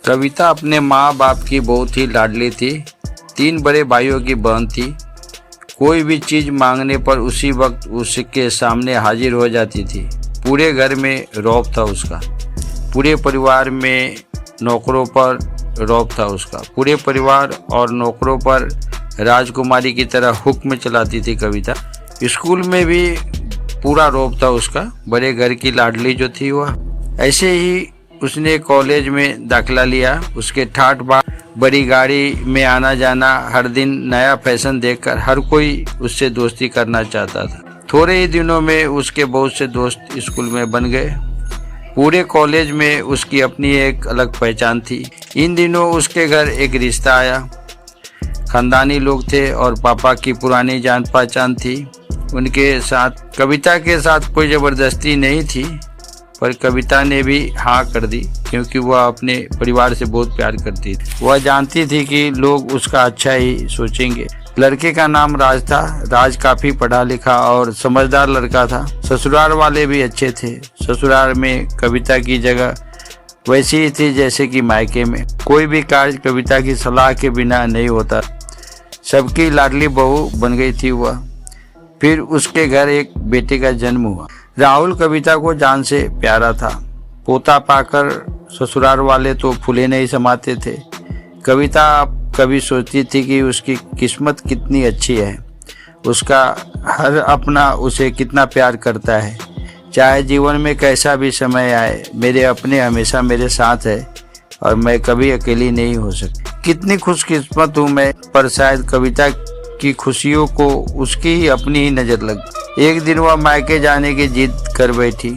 कविता अपने माँ बाप की बहुत ही लाडली थी। 3 बड़े भाइयों की बहन थी। कोई भी चीज़ मांगने पर उसी वक्त उसके सामने हाजिर हो जाती थी। पूरे घर में रौब था उसका। पूरे परिवार में नौकरों पर रौब था उसका। पूरे परिवार और नौकरों पर राजकुमारी की तरह हुक्म चलाती थी कविता। स्कूल में भी पूरा रौब था उसका। बड़े घर की लाडली जो थी वह। ऐसे ही उसने कॉलेज में दाखिला लिया। उसके ठाठ बाट बड़ी गाड़ी में आना जाना, हर दिन नया फैशन देखकर हर कोई उससे दोस्ती करना चाहता था। थोड़े ही दिनों में उसके बहुत से दोस्त स्कूल में बन गए। पूरे कॉलेज में उसकी अपनी एक अलग पहचान थी। इन दिनों उसके घर एक रिश्ता आया। खानदानी लोग थे और पापा की पुरानी जान पहचान थी। उनके साथ कविता के साथ कोई ज़बरदस्ती नहीं थी, पर कविता ने भी हाँ कर दी क्योंकि वह अपने परिवार से बहुत प्यार करती थी। वह जानती थी कि लोग उसका अच्छा ही सोचेंगे। लड़के का नाम राज था। राज काफी पढ़ा लिखा और समझदार लड़का था। ससुराल वाले भी अच्छे थे। ससुराल में कविता की जगह वैसी ही थी जैसे कि मायके में। कोई भी कार्य कविता की सलाह के बिना नहीं होता। सबकी लाडली बहू बन गई थी वह। फिर उसके घर एक बेटे का जन्म हुआ। राहुल कविता को जान से प्यारा था। पोता पाकर ससुराल वाले तो फूले नहीं समाते थे। कविता कभी सोचती थी कि उसकी किस्मत कितनी अच्छी है। उसका हर अपना उसे कितना प्यार करता है। चाहे जीवन में कैसा भी समय आए, मेरे अपने हमेशा मेरे साथ है और मैं कभी अकेली नहीं हो सकती। कितनी खुशकिस्मत हूँ मैं। पर शायद कविता की खुशियों को उसकी ही अपनी ही नज़र लगी। एक दिन वह मायके जाने की जिद कर बैठी।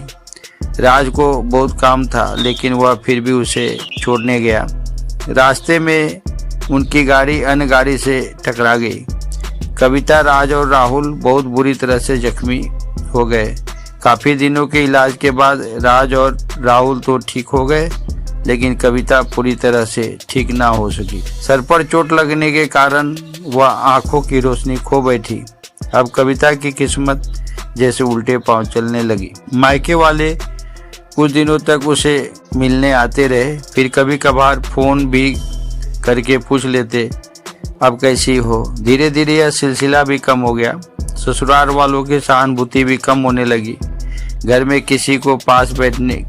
राज को बहुत काम था, लेकिन वह फिर भी उसे छोड़ने गया। रास्ते में उनकी गाड़ी अन्य गाड़ी से टकरा गई। कविता, राज और राहुल बहुत बुरी तरह से जख्मी हो गए। काफ़ी दिनों के इलाज के बाद राज और राहुल तो ठीक हो गए, लेकिन कविता पूरी तरह से ठीक ना हो सकी। सर पर चोट लगने के कारण वह आंखों की रोशनी खो बैठी। अब कविता की किस्मत जैसे उल्टे पांव चलने लगी। मायके वाले कुछ दिनों तक उसे मिलने आते रहे। फिर कभी कभार फोन भी करके पूछ लेते, अब कैसी हो। धीरे धीरे यह सिलसिला भी कम हो गया। ससुराल वालों की सहानुभूति भी कम होने लगी। घर में किसी को पास बैठने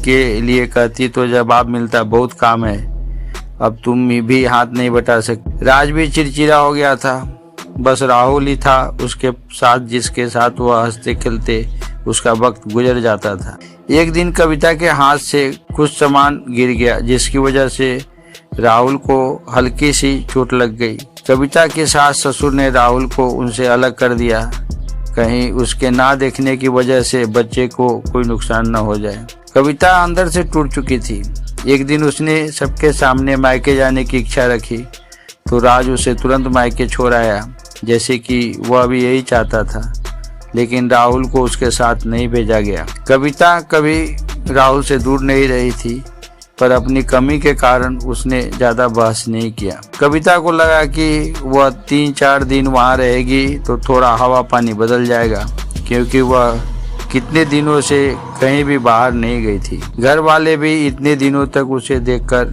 के लिए कहती तो जवाब मिलता, बहुत काम है, अब तुम भी हाथ नहीं बटा सकते। राज भी चिड़चिड़ा हो गया था। बस राहुल ही था उसके साथ, जिसके साथ वह हंसते खेलते उसका वक्त गुजर जाता था। एक दिन कविता के हाथ से कुछ सामान गिर गया, जिसकी वजह से राहुल को हल्की सी चोट लग गई। कविता के सास ससुर ने राहुल को उनसे अलग कर दिया, कहीं उसके ना देखने की वजह से बच्चे को कोई नुकसान न हो जाए। कविता अंदर से टूट चुकी थी। एक दिन उसने सबके सामने मायके जाने की इच्छा रखी तो राज उसे तुरंत मायके छोड़ आया, जैसे कि वह भी यही चाहता था। लेकिन राहुल को उसके साथ नहीं भेजा गया। कविता कभी राहुल से दूर नहीं रही थी, पर अपनी कमी के कारण उसने ज़्यादा बहस नहीं किया। कविता को लगा कि वह 3-4 दिन वहाँ रहेगी तो थोड़ा हवा पानी बदल जाएगा, क्योंकि वह कितने दिनों से कहीं भी बाहर नहीं गई थी। घर वाले भी इतने दिनों तक उसे देखकर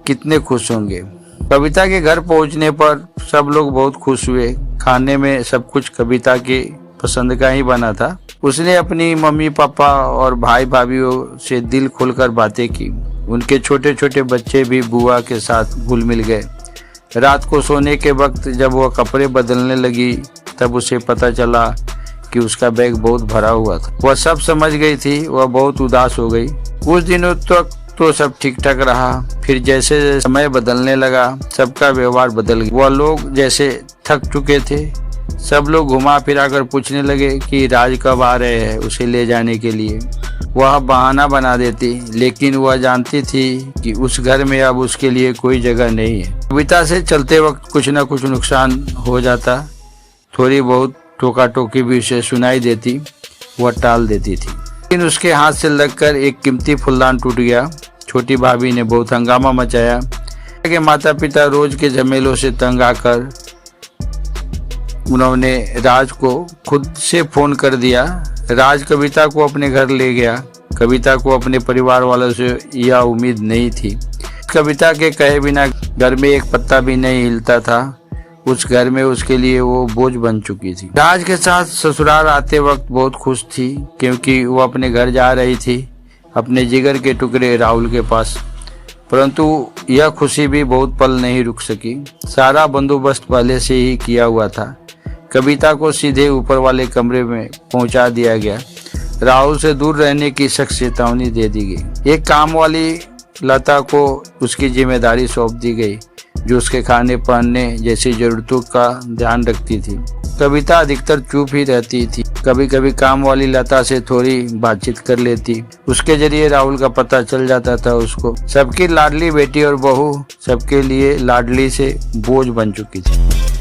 कितने खुश होंगे। कविता के घर पहुंचने पर सब लोग बहुत खुश हुए। खाने में सब कुछ कविता के पसंद का ही बना था। उसने अपनी मम्मी पापा और भाई भाभीयों से दिल खोलकर बातें की। उनके छोटे छोटे बच्चे भी बुआ के साथ घुल मिल गए। रात को सोने के वक्त जब वह कपड़े बदलने लगी, तब उसे पता चला कि उसका बैग बहुत भरा हुआ था। वह सब समझ गई थी। वह बहुत उदास हो गई। कुछ दिनों तक तो सब ठीक ठाक रहा। फिर जैसे समय बदलने लगा, सबका व्यवहार बदल गया। वह लोग जैसे थक चुके थे। सब लोग घुमा फिरा कर पूछने लगे कि राज कब आ रहे हैं उसे ले जाने के लिए। वह बहाना बना देती, लेकिन वह जानती थी कि उस घर में अब उसके लिए कोई जगह नहीं है। कविता से चलते वक्त कुछ न कुछ नुकसान हो जाता। थोड़ी बहुत टोका टोकी भी उसे सुनाई देती, वह टाल देती थी। लेकिन उसके हाथ से लगकर एक कीमती फूलदान टूट गया। छोटी भाभी ने बहुत हंगामा मचाया कि माता पिता रोज के झमेलों से तंग आकर उन्होंने राज को खुद से फोन कर दिया। राज कविता को अपने घर ले गया। कविता को अपने परिवार वालों से यह उम्मीद नहीं थी। कविता के कहे बिना घर में एक पत्ता भी नहीं हिलता था। उस घर में उसके लिए वो बोझ बन चुकी थी। राज के साथ ससुराल आते वक्त बहुत खुश थी, क्योंकि वो अपने घर जा रही थी, अपने जिगर के टुकड़े राहुल के पास। परंतु यह खुशी भी बहुत पल नहीं रुक सकी। सारा बंदोबस्त पहले से ही किया हुआ था। कविता को सीधे ऊपर वाले कमरे में पहुंचा दिया गया। राहुल से दूर रहने की सख्त चेतावनी दे दी गई। एक काम वाली लता को उसकी जिम्मेदारी सौंप दी गई, जो उसके खाने पहनने जैसी जरूरतों का ध्यान रखती थी। कविता अधिकतर चुप ही रहती थी। कभी कभी काम वाली लता से थोड़ी बातचीत कर लेती। उसके जरिए राहुल का पता चल जाता था उसको। सबकी लाडली बेटी और बहू सबके लिए लाडली से बोझ बन चुकी थी।